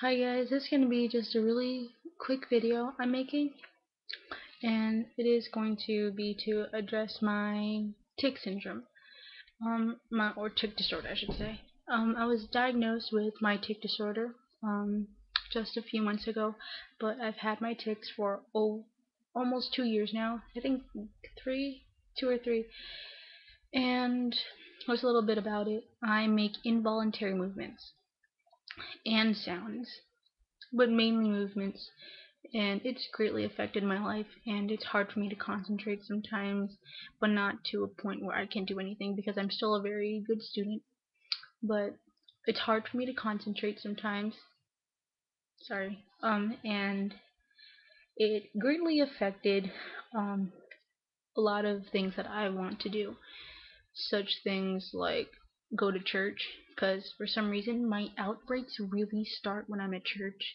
Hi guys, this is going to be just a really quick video I'm making, and it is going to be to address my tic syndrome, or tic disorder I should say. I was diagnosed with my tic disorder, just a few months ago, but I've had my tics for almost 2 years now. I think 2 or 3, and there's a little bit about it. I make involuntary movements and sounds, but mainly movements, and it's greatly affected my life, and it's hard for me to concentrate sometimes, but not to a point where I can't do anything because I'm still a very good student, but it's hard for me to concentrate sometimes. Sorry. And it greatly affected um a lot of things that I want to do, such things like go to church, because for some reason my outbreaks really start when I'm at church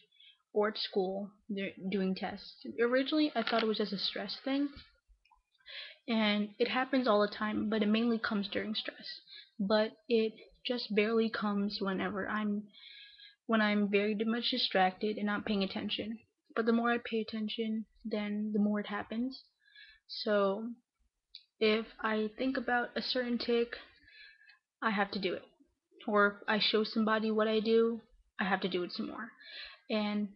or at school doing tests. Originally, I thought it was just a stress thing, and it happens all the time, but it mainly comes during stress. But it just barely comes when I'm very much distracted and not paying attention. But the more I pay attention, then the more it happens. So if I think about a certain tic, I have to do it. Or if I show somebody what I do, I have to do it some more. And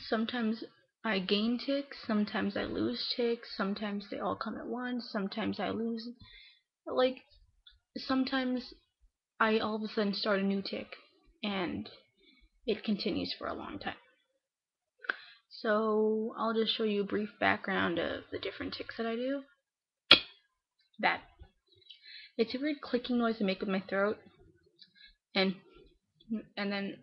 sometimes I gain tics, sometimes I lose tics, sometimes they all come at once, sometimes I lose. Like, sometimes I all of a sudden start a new tic, and it continues for a long time. So I'll just show you a brief background of the different tics that I do. That. It's a weird clicking noise I make with my throat, and then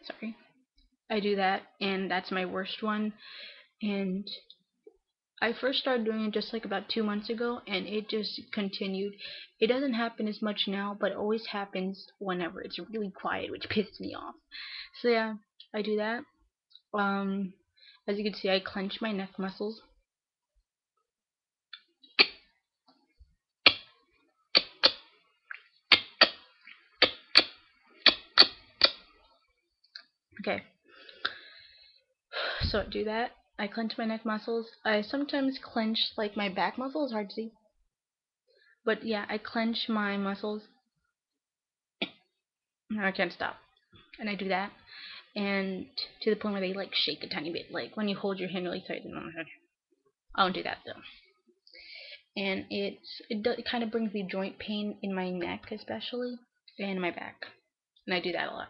sorry, I do that, and that's my worst one. And I first started doing it just like about 2 months ago, and it just continued. It doesn't happen as much now, but it always happens whenever it's really quiet, which pisses me off. So yeah, I do that. Um, as you can see, I clench my neck muscles. Okay, so I do that. I clench my neck muscles. I sometimes clench like my back muscles, hard to see. But yeah, I clench my muscles. I can't stop. And I do that. And to the point where they like shake a tiny bit, like when you hold your hand really tight. I don't do that though. And it kind of brings me joint pain in my neck, especially, and my back. And I do that a lot.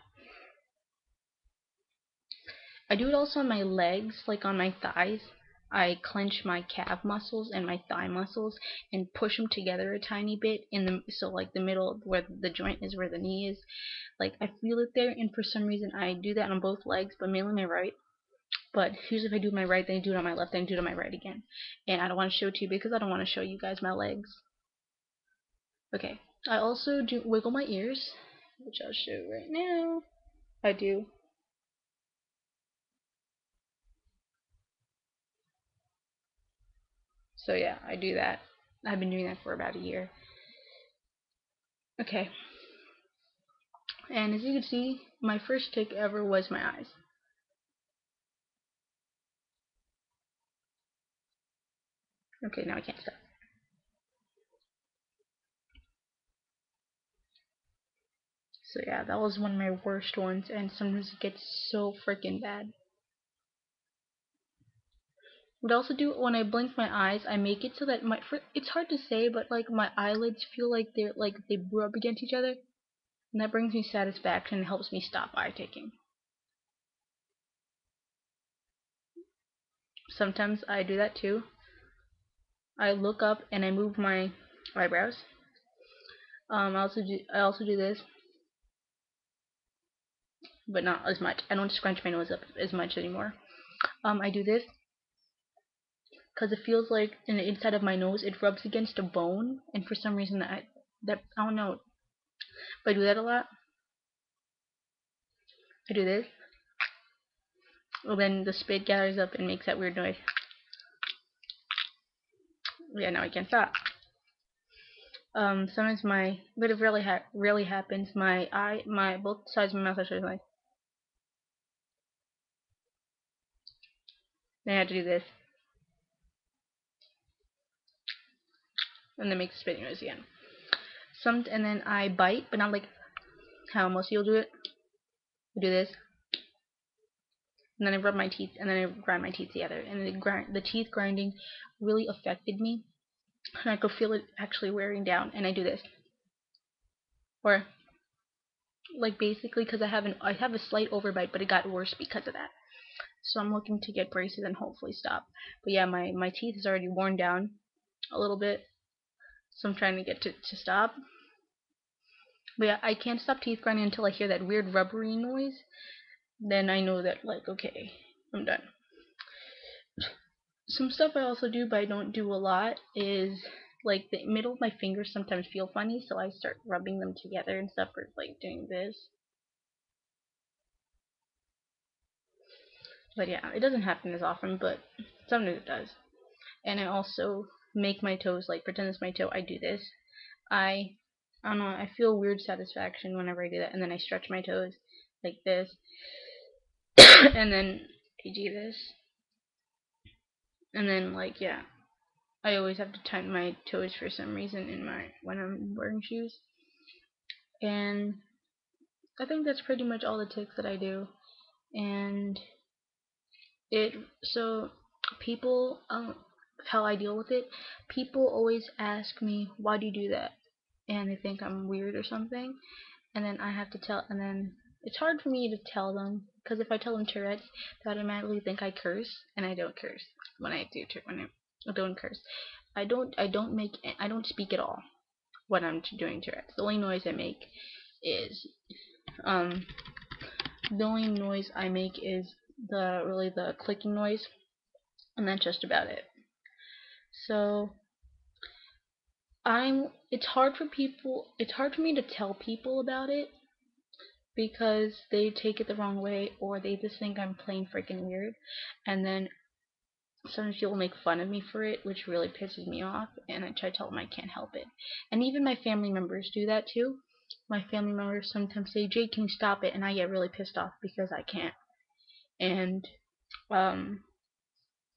I do it also on my legs, like on my thighs. I clench my calf muscles and my thigh muscles and push them together a tiny bit so like the middle where the joint is where the knee is. Like I feel it there, and for some reason I do that on both legs, but mainly my right. But usually if I do my right, then I do it on my left, then I do it on my right again. And I don't want to show it to you because I don't want to show you guys my legs. Okay. I also do wiggle my ears, which I'll show you right now. I do. So yeah, I do that. I've been doing that for about a year. Okay. And as you can see, my first tic ever was my eyes. Okay, now I can't stop. So yeah, that was one of my worst ones, and sometimes it gets so freaking bad. What I also do when I blink my eyes, I make it so that it's hard to say, but like my eyelids feel like they rub against each other, and that brings me satisfaction and helps me stop eye taking. Sometimes I do that too. I look up and I move my eyebrows. I also do this, but not as much. I don't scrunch my nose up as much anymore. I do this because it feels like in the inside of my nose it rubs against a bone, and for some reason I don't know. But I do that a lot. I do this, and then the spit gathers up and makes that weird noise. Yeah, now I can't stop. Sometimes but it really happens. My both sides of my mouth are sort of like. Then I have to do this, and then make the spitting noise again. And then I bite, but not like how most people do it. I do this, and then I rub my teeth, and then I grind my teeth together. And the teeth grinding really affected me, and I could feel it actually wearing down. And I do this, or like basically because I have a slight overbite, but it got worse because of that. So I'm looking to get braces and hopefully stop. But yeah, my teeth is already worn down a little bit, so I'm trying to get to stop. But yeah, I can't stop teeth grinding until I hear that weird rubbery noise. Then I know that, like, okay, I'm done. Some stuff I also do, but I don't do a lot, is like the middle of my fingers sometimes feel funny, so I start rubbing them together and stuff, or like doing this. But yeah, it doesn't happen as often, but sometimes it does. And I also make my toes, like pretend it's my toe. I do this. I I don't know. I feel weird satisfaction whenever I do that, and then I stretch my toes like this, and then I do this, and then like yeah, I always have to tighten my toes for some reason when I'm wearing shoes, and I think that's pretty much all the tics that I do, and it so people how I deal with it. People always ask me, why do you do that? And they think I'm weird or something, and then I have to tell, and then it's hard for me to tell them, because if I tell them Tourette's, they automatically think I curse, and I don't curse when I don't curse. I don't speak at all when I'm doing Tourette's. The only noise I make is um the clicking noise, and that's just about it. So it's hard for me to tell people about it because they take it the wrong way, or they just think I'm plain freaking weird, and then sometimes people make fun of me for it, which really pisses me off, and I try to tell them I can't help it. And even my family members do that too. My family members sometimes say, Jake, can you stop it? And I get really pissed off because I can't. And um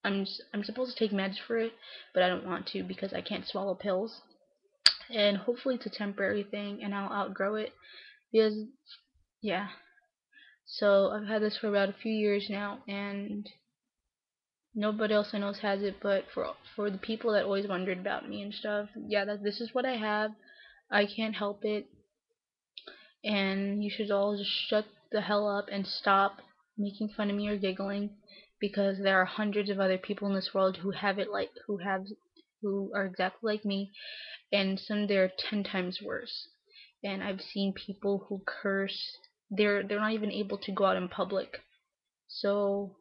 I'm supposed to take meds for it, but I don't want to because I can't swallow pills. And hopefully it's a temporary thing and I'll outgrow it, because yeah. So I've had this for about a few years now, and nobody else I know has it, but for the people that always wondered about me and stuff, yeah, this is what I have. I can't help it, and you should all just shut the hell up and stop making fun of me or giggling, because there are hundreds of other people in this world who have it like who are exactly like me, and some they're 10 times worse. And I've seen people who curse. They're not even able to go out in public. So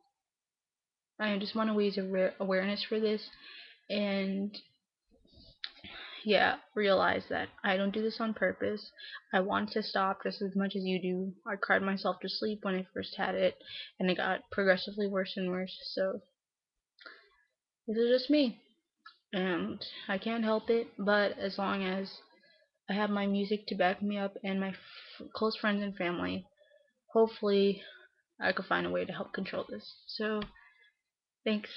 I just want to raise awareness for this, and yeah, realize that I don't do this on purpose. I want to stop just as much as you do. I cried myself to sleep when I first had it, and it got progressively worse and worse. So this is just me, and I can't help it. But as long as I have my music to back me up and my close friends and family, hopefully I could find a way to help control this. So thanks.